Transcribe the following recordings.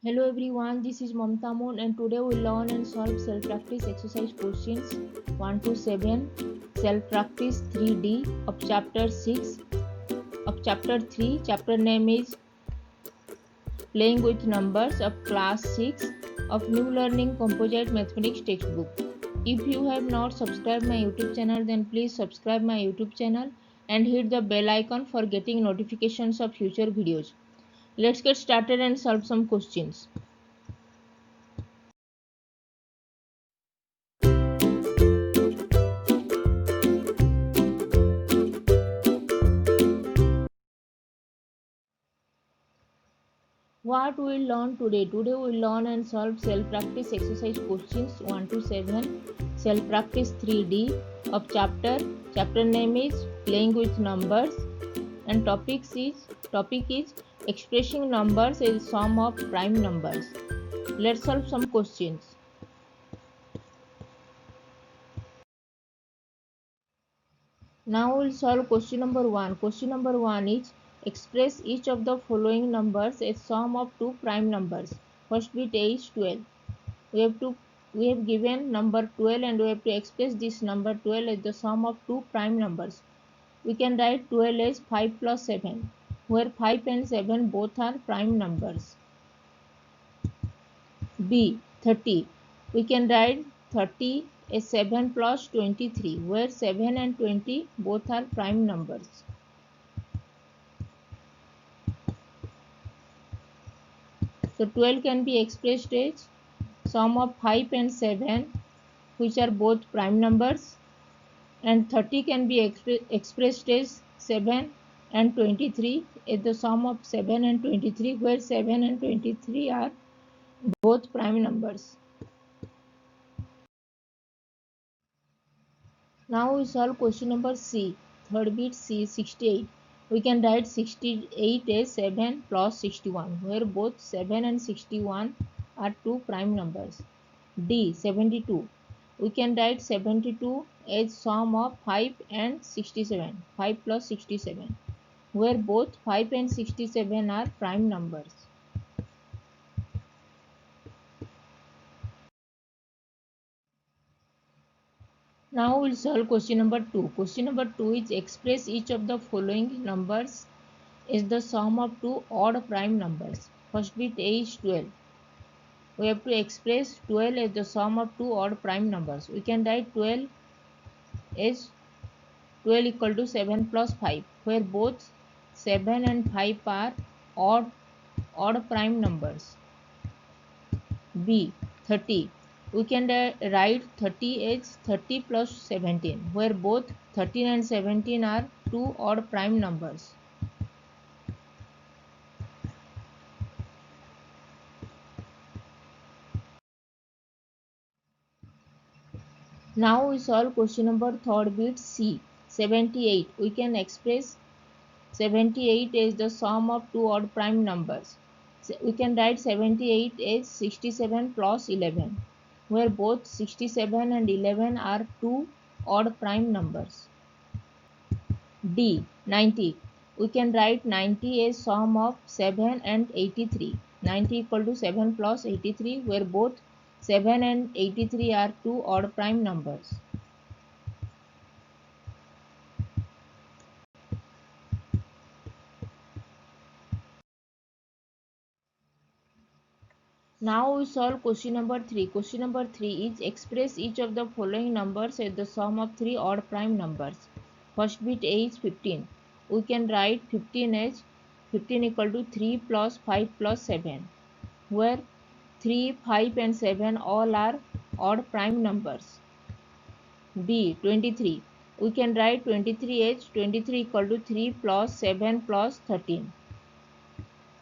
Hello everyone, this is Mamta Moon and today we'll learn and solve self-practice exercise questions 1 to 7, self-practice 3D of chapter 6 of chapter 3. Chapter name is Playing with Numbers of class 6 of New Learning Composite Mathematics textbook. If you have not subscribed my YouTube channel then please subscribe my YouTube channel and hit the bell icon for getting notifications of future videos. Let's get started and solve some questions. What we learn today? Today we learn and solve self-practice exercise questions 1 to 7, self-practice 3D of chapter name is Playing with Numbers and topic is expressing numbers as sum of prime numbers. Let's solve some questions. Now we'll solve question number 1. Question number 1 is express each of the following numbers as sum of two prime numbers. First bit A is 12. We have given number 12 and we have to express this number 12 as the sum of two prime numbers. We can write 12 as 5 plus 7, where 5 and 7 both are prime numbers. B. 30. We can write 30 as 7 plus 23, where 7 and 20 both are prime numbers. So 12 can be expressed as sum of 5 and 7, which are both prime numbers, and 30 can be expressed as 7 and 23 as the sum of 7 and 23, where 7 and 23 are both prime numbers. Now we solve question number C. Third bit C, 68. We can write 68 as 7 plus 61, where both 7 and 61 are two prime numbers. D, 72. We can write 72 as sum of 5 and 67, 5 plus 67, where both 5 and 67 are prime numbers. Now we'll solve question number 2. Question number 2 is express each of the following numbers is the sum of two odd prime numbers. First bit A is 12. We have to express 12 as the sum of two odd prime numbers. We can write 12 as 12 equal to 7 plus 5, where both 7 and 5 are odd prime numbers. B. 30. We can write 30 as 30 plus 17, where both 13 and 17 are two odd prime numbers. Now we solve question number third bit C. 78. We can express 78 as the sum of two odd prime numbers. We can write 78 as 67 plus 11, where both 67 and 11 are two odd prime numbers. D. 90. We can write 90 as sum of 7 and 83. 90 equal to 7 plus 83, where both 7 and 83 are two odd prime numbers. Now we solve question number 3. Question number 3 is express each of the following numbers as the sum of three odd prime numbers. First bit A is 15. We can write 15 as 15 equal to 3 plus 5 plus 7, where 3, 5 and 7 all are odd prime numbers. B. 23. We can write 23 as 23 equal to 3 plus 7 plus 13,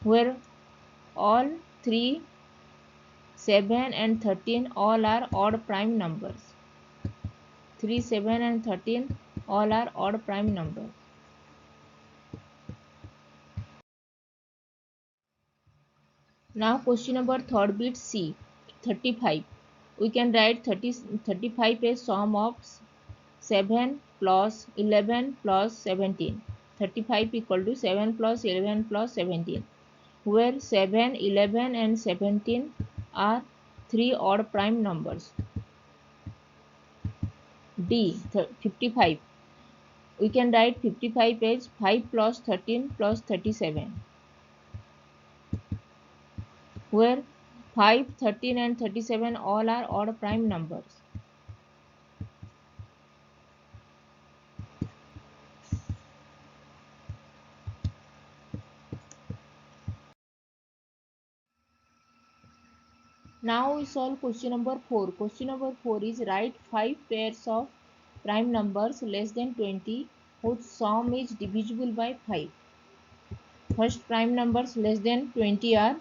where all 3, 7 and 13 all are odd prime numbers. 3, 7 and 13 all are odd prime numbers. Now question number third bit C. 35. We can write 35 as sum of 7 plus 11 plus 17. 35 equal to 7 plus 11 plus 17, where 7, 11 and 17 are 3 odd prime numbers. D. 55. We can write 55 as 5 plus 13 plus 37, where 5, 13 and 37 all are odd prime numbers. Now we solve question number 4. Question number 4 is write 5 pairs of prime numbers less than 20 whose sum is divisible by 5. First prime numbers less than 20 are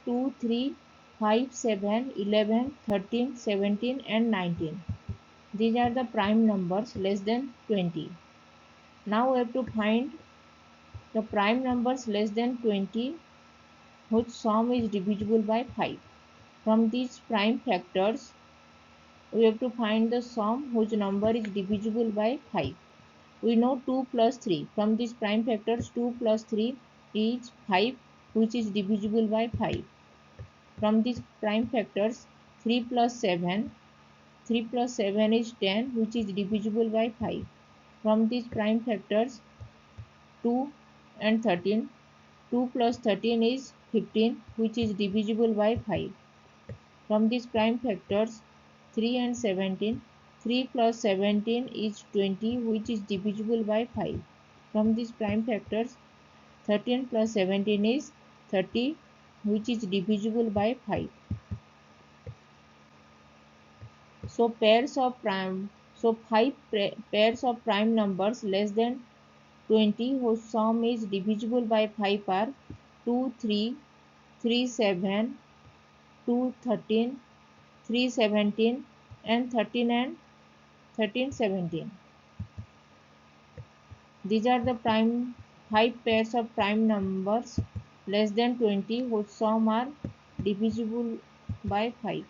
2, 3, 5, 7, 11, 13, 17 and 19. These are the prime numbers less than 20. Now we have to find the prime numbers less than 20 whose sum is divisible by 5. From these prime factors, we have to find the sum whose number is divisible by 5. We know 2 plus 3. From these prime factors, 2 plus 3 is 5, which is divisible by 5. From these prime factors, 3 plus 7 is 10, which is divisible by 5. From these prime factors, 2 and 13, 2 plus 13 is 15, which is divisible by 5. From these prime factors, 3 and 17, 3 plus 17 is 20, which is divisible by 5. From these prime factors, 13 plus 17 is 30, which is divisible by 5. So 5 pairs of prime numbers less than 20 whose sum is divisible by 5 are 2, 3, 3, 7, 2, 13, 3, 17 and 13 17. These are the 5 pairs of prime numbers less than 20 whose sum are divisible by 5.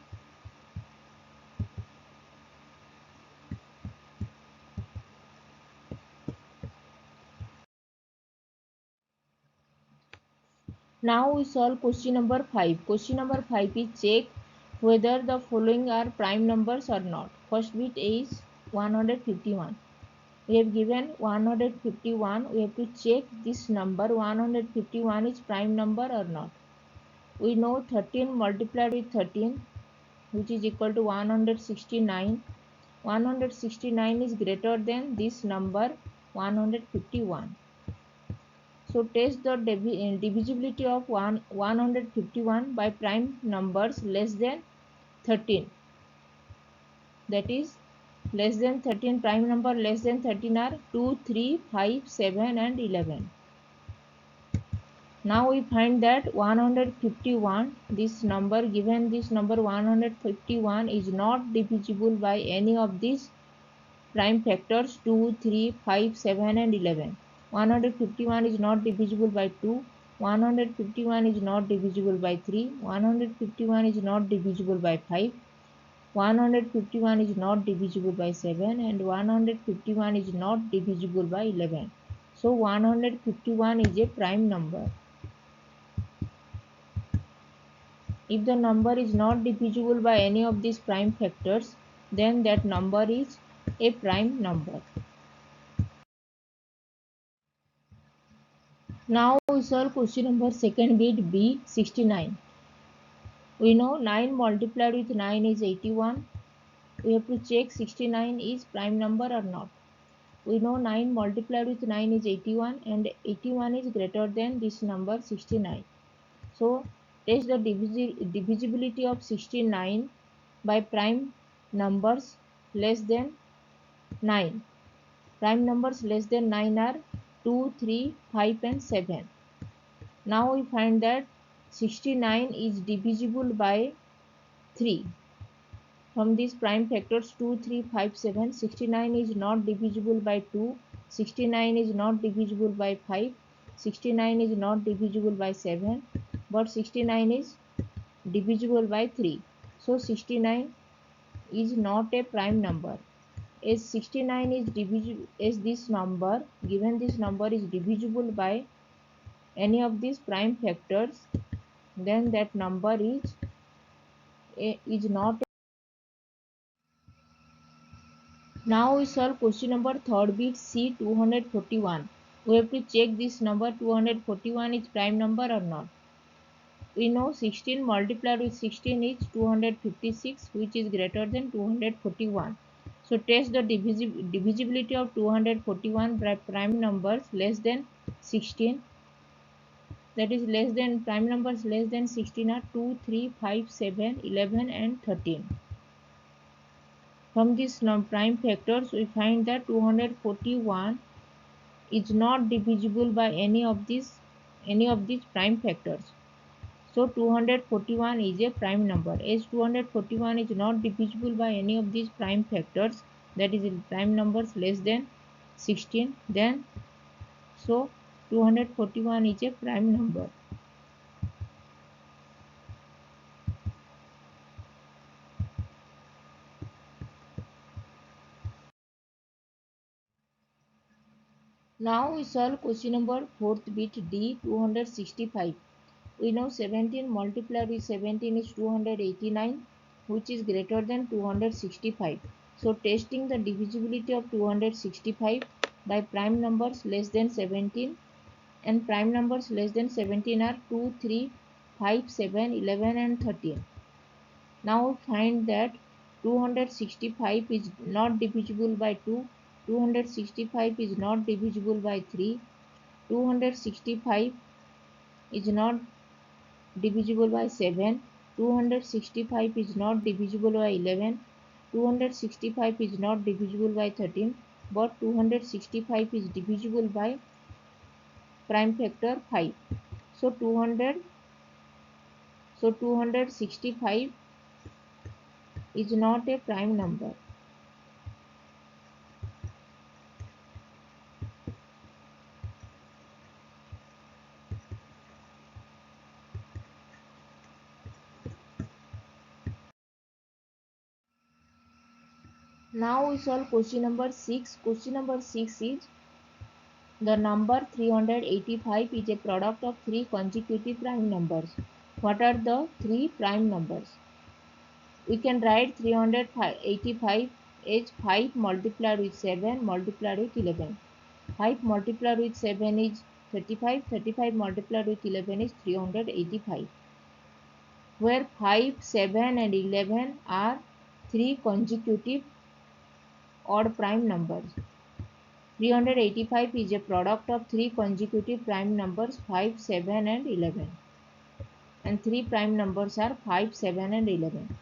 Now we solve question number 5. Question number 5 is check whether the following are prime numbers or not. First bit is 151. We have given 151. We have to check this number 151 is prime number or not. We know 13 multiplied with 13, which is equal to 169. 169 is greater than this number 151. So test the divisibility of 151 by prime numbers less than 13. That is, less than 13, prime number less than 13 are 2, 3, 5, 7 and 11. Now we find that 151, this number, given this number 151 is not divisible by any of these prime factors 2, 3, 5, 7 and 11. 151 is not divisible by 2, 151 is not divisible by 3, 151 is not divisible by 5, 151 is not divisible by 7 and 151 is not divisible by 11. So 151 is a prime number. If the number is not divisible by any of these prime factors, then that number is a prime number. Now we solve question number second bit B, 69. We know 9 multiplied with 9 is 81. We have to check 69 is prime number or not. We know 9 multiplied with 9 is 81 and 81 is greater than this number 69. So test the divisibility of 69 by prime numbers less than 9. Prime numbers less than 9 are 2, 3, 5 and 7. Now we find that 69 is divisible by 3. From these prime factors 2, 3, 5, 7, 69 is not divisible by 2, 69 is not divisible by 5, 69 is not divisible by 7, but 69 is divisible by 3. So 69 is not a prime number. As 69 is divisible, as this number, given this number is divisible by any of these prime factors, then that number is not. Now we solve question number third bit C 241. We have to check this number 241 is prime number or not. We know 16 multiplied with 16 is 256, which is greater than 241. So test the divisibility of 241 by prime numbers less than 16. That is less than prime numbers less than 16 are 2, 3, 5, 7, 11 and 13. From these prime factors we find that 241 is not divisible by any of these prime factors. So 241 is a prime number. As 241 is not divisible by any of these prime factors, that is prime numbers less than 16, then so 241 is a prime number. Now we solve question number 4th bit D 265. We know 17 multiplied with 17 is 289, which is greater than 265. So testing the divisibility of 265 by prime numbers less than 17, and prime numbers less than 17 are 2, 3, 5, 7, 11 and 13. Now find that 265 is not divisible by 2, 265 is not divisible by 3, 265 is not divisible by 7, 265 is not divisible by 11, 265 is not divisible by 13, but 265 is divisible by prime factor 5. So 265 is not a prime number. Now we solve question number 6. Question number 6 is the number 385 is a product of three consecutive prime numbers. What are the three prime numbers? We can write 385 as 5 multiplied with 7 multiplied with 11. 5 multiplied with 7 is 35, 35 multiplied with 11 is 385. Where 5, 7 and 11 are three consecutive odd prime numbers. 385 is a product of three consecutive prime numbers 5, 7 and 11. And three prime numbers are 5, 7 and 11.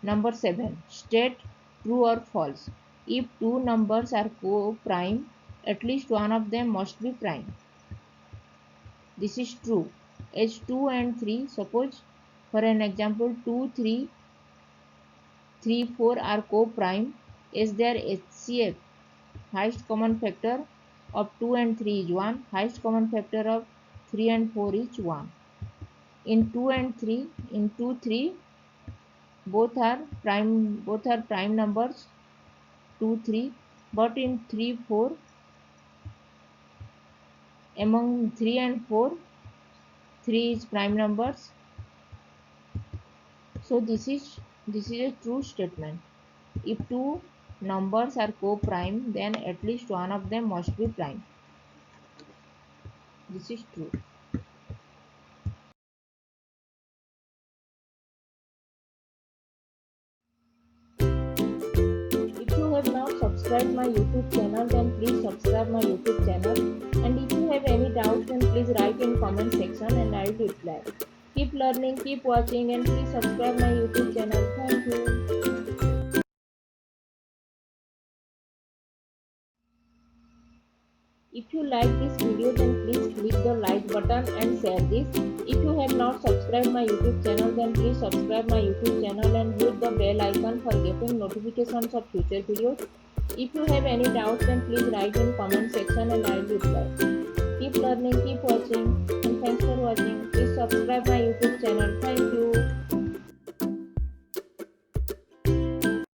Number 7. State true or false. If two numbers are co-prime, at least one of them must be prime. This is true. As 2 and 3, suppose for an example 2, 3, 3, 4 are co-prime, as their HCF, highest common factor of 2 and 3 is 1, highest common factor of 3 and 4 is 1. In 2 and 3, in 2, 3, both are prime numbers 2, 3, but in 3, 4, among 3 and 4, 3 is prime numbers. So this is a true statement. If two numbers are co-prime, then at least one of them must be prime. This is true. If you have not subscribed my YouTube channel, then please subscribe my YouTube channel. And if you have any doubts, then please write in comment section and I will reply. Keep learning, keep watching, and please subscribe my YouTube channel. Thank you. If you like this video, then please click the like button and share this. If you have not subscribed my YouTube channel, then please subscribe my YouTube channel and hit the bell icon for getting notifications of future videos. If you have any doubts, then please write in comment section and I will reply. Keep learning, keep watching, and thanks for watching. Please subscribe my YouTube channel. Thank you.